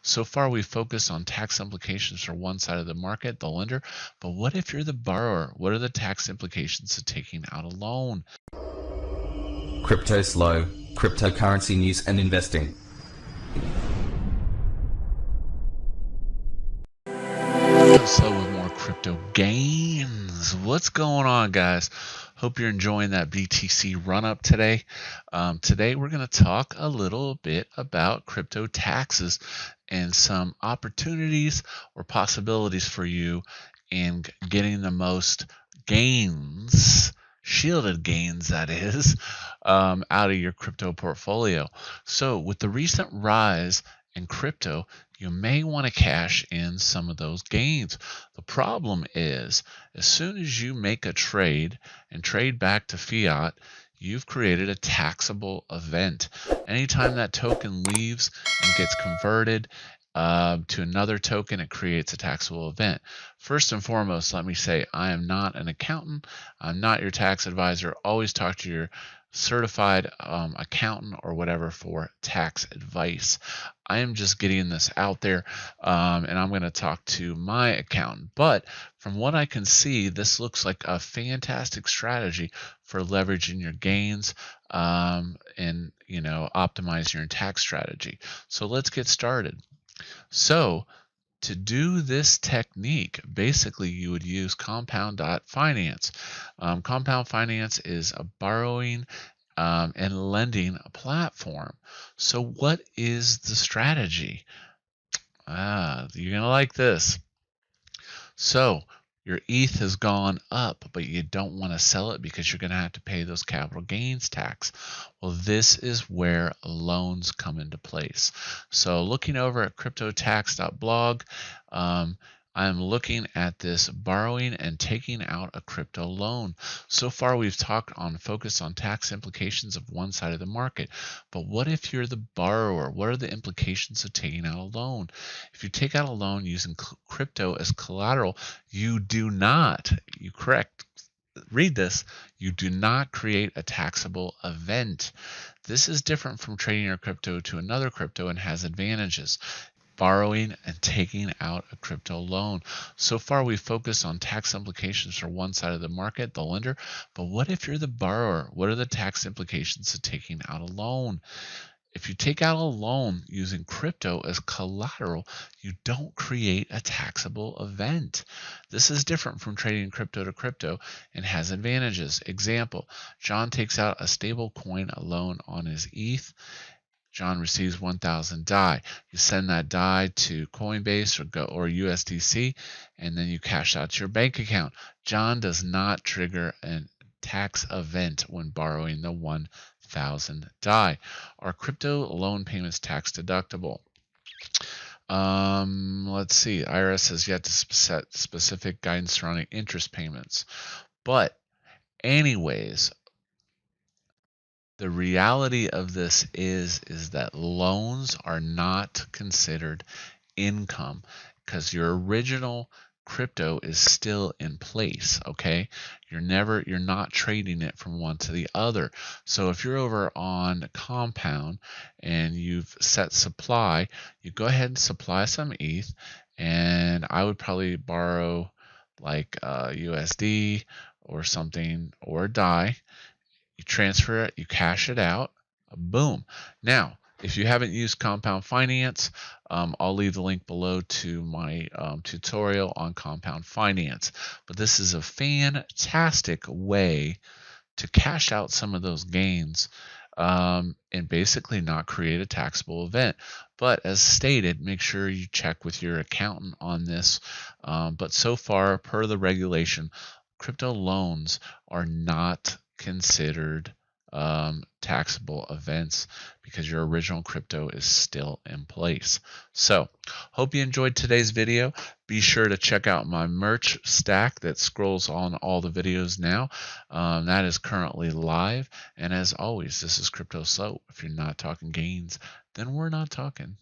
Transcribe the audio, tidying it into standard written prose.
So far, we've focused on tax implications for one side of the market, the lender. But what if you're the borrower? What are the tax implications of taking out a loan? Cryptoslo, cryptocurrency news and investing. Cryptoslo with more crypto gains. What's going on, guys? Hope you're enjoying that BTC run up today. Today, we're going to talk a little bit about crypto taxes and some opportunities or possibilities for you in getting the most gains, shielded gains, that is, out of your crypto portfolio. So, with the recent rise in crypto, you may want to cash in some of those gains. The problem is, as soon as you make a trade and trade back to fiat, you've created a taxable event. Anytime that token leaves and gets converted to another token, it creates a taxable event. First and foremost, let me say, I am not an accountant. I'm not your tax advisor. Always talk to your certified accountant or whatever for tax advice. I am just getting this out there, and I'm going to talk to my accountant. But from what I can see, this looks like a fantastic strategy for leveraging your gains and optimizing your tax strategy. So let's get started. So to do this technique, basically you would use compound.finance. Compound Finance is a borrowing and lending platform. So what is the strategy? You're going to like this. So your ETH has gone up, but you don't want to sell it because you're going to have to pay those capital gains tax. Well, this is where loans come into place. So looking over at cryptotax.blog, I'm looking at this borrowing and taking out a crypto loan. So far, we've focused on tax implications of one side of the market. But what if you're the borrower? What are the implications of taking out a loan? If you take out a loan using crypto as collateral, you do not, read this, you do not create a taxable event. This is different from trading your crypto to another crypto and has advantages. Borrowing and taking out a crypto loan. So far, we've focused on tax implications for one side of the market, the lender. But what if you're the borrower? What are the tax implications of taking out a loan? If you take out a loan using crypto as collateral, you don't create a taxable event. This is different from trading crypto to crypto and has advantages. Example, John takes out a stable coin loan on his ETH. John receives 1,000 DAI. You send that DAI to Coinbase or USDC, and then you cash out to your bank account. John does not trigger a tax event when borrowing the 1,000 DAI. Are crypto loan payments tax deductible? Let's see. IRS has yet to set specific guidance surrounding interest payments. But anyways, the reality of this is that loans are not considered income because your original crypto is still in place. Okay, you're not trading it from one to the other. So if you're over on Compound and you've set supply, you go ahead and supply some ETH, and I would probably borrow like USD or something, or DAI. You transfer it, you cash it out, boom. Now, if you haven't used Compound Finance, I'll leave the link below to my tutorial on Compound Finance. But this is a fantastic way to cash out some of those gains and basically not create a taxable event. But as stated, make sure you check with your accountant on this. But so far, per the regulation, crypto loans are not considered taxable events because your original crypto is still in place. So hope you enjoyed today's video. Be sure to check out my merch stack that scrolls on all the videos now. That is currently live. And as always, this is Cryptoslo. If you're not talking gains, then we're not talking.